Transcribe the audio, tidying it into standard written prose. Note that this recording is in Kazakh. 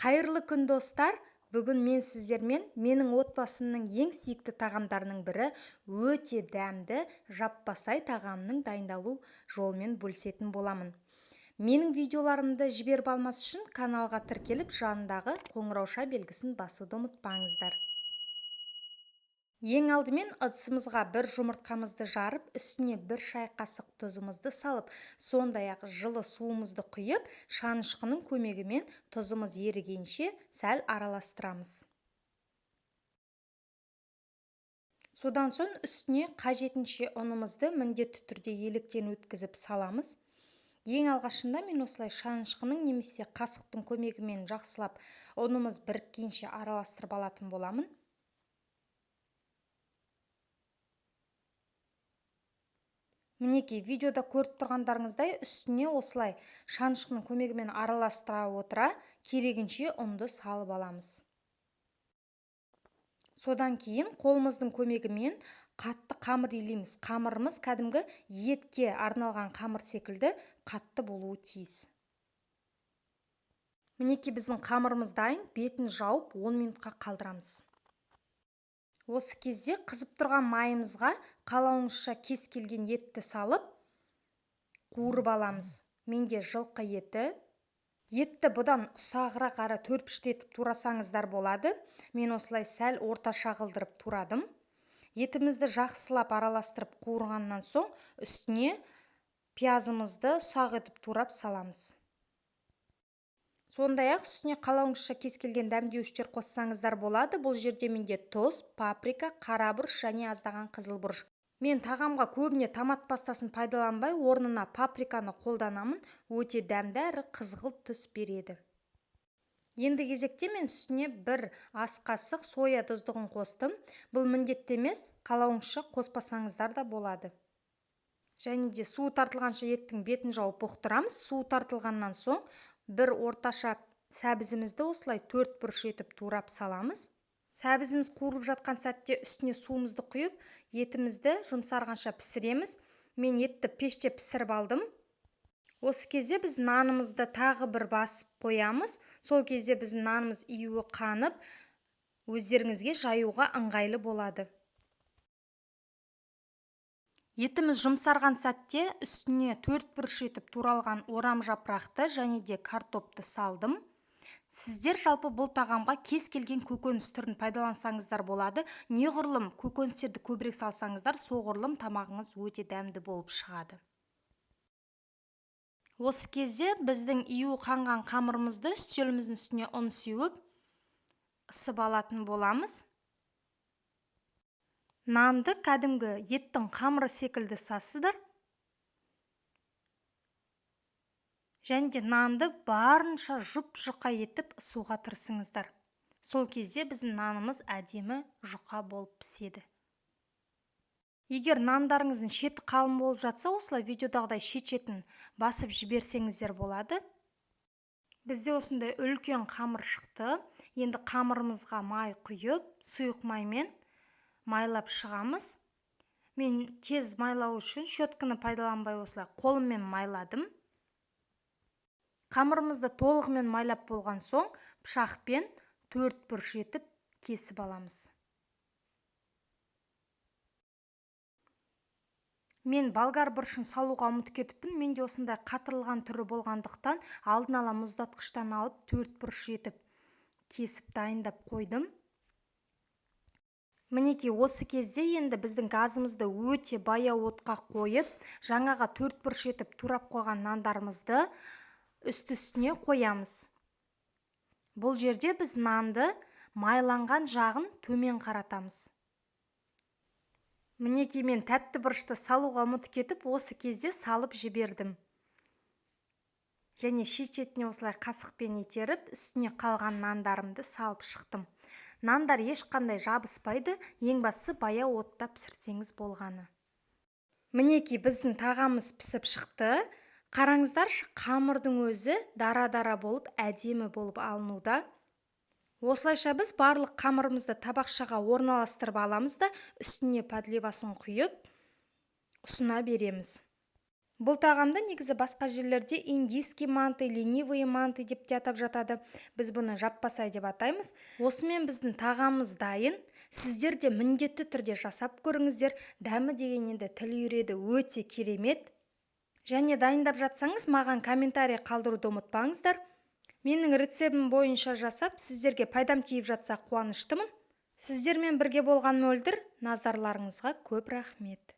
Қайырлы күн достар. Бүгін мен сіздермен менің отбасымның ең сүйікті тағамдарының бірі өте дәмді жаппасай тағамның дайындалу жолымен бөлісетін боламын. Менің видеоларымды жіберіп алмас үшін каналға тіркеліп жанындағы қоңырауша белгісін басуды ұмытпаңыздар. Ең алдымен ыдысымызға бір жұмыртқамызды жарып, үстіне бір шай қасық тұзымызды салып, сондай-ақ жылы суымызды құйып, шанышқының көмегімен тұзымыз ерігенше сәл араластырамыз. Содан соң үстіне қажетінше ұнымызды міндетті түрде електен өткізіп саламыз. Ең алғашында мен осылай шанышқының немесе қасықтың көмегімен жақсылап ұнымыз біріккенше араластырып алатын боламын. Мінекей, видеода көріп тұрғандарыңыздай үстіне осылай шанышқының көмегімен араластыра отыра, керегінше ұнды салып аламыз. Содан кейін қолымыздың көмегімен қатты қамыр илейміз. Қамырымыз кәдімгі етке арналған қамыр секілді қатты болуы тиіс. Мінекей, біздің қамырымыз дайын, бетін жауып 10 минутқа қалдырамыз. Осы кезде қызып тұрған майымызға қалауыңызша кез келген етті салып, қуырып аламыз. Менде жылқы еті. Етті бұдан ұсағырақ ары төрпіштетіп турасаңыздар болады. Мен осылай сәл орташа қылдырып турадым. Етімізді жақсылап араластырып қуырғаннан соң үстіне пиязымызды ұсақ етіп турап саламыз. Сондай-ақ үстіне қалауыңызша кез келген дәмдеуіштер қоссаңыздар болады. Бұл жерде менде тұз, паприка, қара бұрыш және аздаған қызыл бұрыш. Мен тағамға көбіне томат пастасын пайдаланбай, орнына паприканы қолданамын. Өте дәмді әрі қызғылт түс береді. Енді кезекте мен үстіне бір ас қасық соя тұздығын қостым. Бұл міндетті емес, қалауыңызша қоспасаңыздар да болады. Және де су тартылғанша еттің бетін жауып бұқтырамыз. Су тартылғаннан соң бір орташа сәбізімізді осылай 4 бұрыш етіп турап саламыз. Сәбізіміз қуырылып жатқан сәтте үстіне суымызды құйып, етімізді жұмсарғанша пісіреміз. Мен етті пеште пісіріп алдым. Осы кезде біз нанымызды тағы бір басып қоямыз. Сол кезде біздің нанымыз июі қанып, өздеріңізге жаюға ыңғайлы болады. Етіміз жұмсарған сәтте үстіне 4 бұрыш етіп туралған орам жапырақты және де картопты салдым. Сіздер жалпы бұл тағамға кез келген көкөніс түрін пайдалансаңыздар болады. Неғұрлым көкөністерді көбірек салсаңыздар, соғұрлым тамағыңыз өте дәмді болып шығады. Осы кезде біздің июі қанған қамырымызды үстеліміздің үстіне ұн сеуіп, ысып алатын боламыз. Нанды кәдімгі еттің қамыры секілді сасыздар. Және де нанды барынша жұп-жұқа етіп ысуға тырысыңыздар. Сол кезде біздің нанымыз әдемі жұқа болып піседі. Егер нандарыңыздың шеті қалың болып жатса, осылай видеодағыдай шет-шетін басып жіберсеңіздер болады. Бізде осындай үлкен қамыр шықты. Енді қамырымызға май құйып, сұйық маймен майлап шығамыз. Мен тез майлау үшін щетканы пайдаланбай осылай қолыммен майладым. Қамырымызды толығымен майлап болған соң пышақпен 4 бұрыш етіп кесіп аламыз. Мен болгар бұрышын салуға ұмытып кетіппін. Менде осындай қатырылған түрі болғандықтан алдын ала мұздатқыштан алып 4 бұрыш етіп кесіп дайындап қойдым. Мінекей, осы кезде енді біздің газымызды өте баяу отқа қойып, жаңаға 4 бұрыш етіп турап қойған нандарымызды үсті-үстіне қоямыз. Бұл жерде біз нанды майланған жағын төмен қаратамыз. Мінекей, мен тәтті бұрышты салуға ұмытып кетіп, осы кезде салып жібердім. Және шет-шетіне осылай қасықпен итеріп, үстіне қалған нандарымды салып шықтым. Нандар ешқандай жабыспайды, ең бастысы баяу отта пісірсеңіз болғаны. Мінекей, біздің тағамыз пісіп шықты. Қараңыздаршы, қамырдың өзі дара-дара болып, әдемі болып алынуда. Осылайша біз барлық қамырымызды табақшаға орналастырып аламыз да, үстіне подливасын құйып, ұсына береміз. Бұл тағамды негізі басқа жерлерде индийский манты, ленивые манты деп те атап жатады. Біз бұны жаппасай деп атаймыз. Осымен біздің тағамымыз дайын. Сіздер де міндетті түрде жасап көріңіздер. Дәмі деген енді тіл үйреді, өте керемет. Және дайындап жатсаңыз, маған комментарий қалдыруды ұмытпаңыздар. Менің рецептім бойынша жасап, сіздерге пайдам тиіп жатса қуаныштымын. Сіздермен бірге болған мөлдір, назарларыңызға көп рахмет.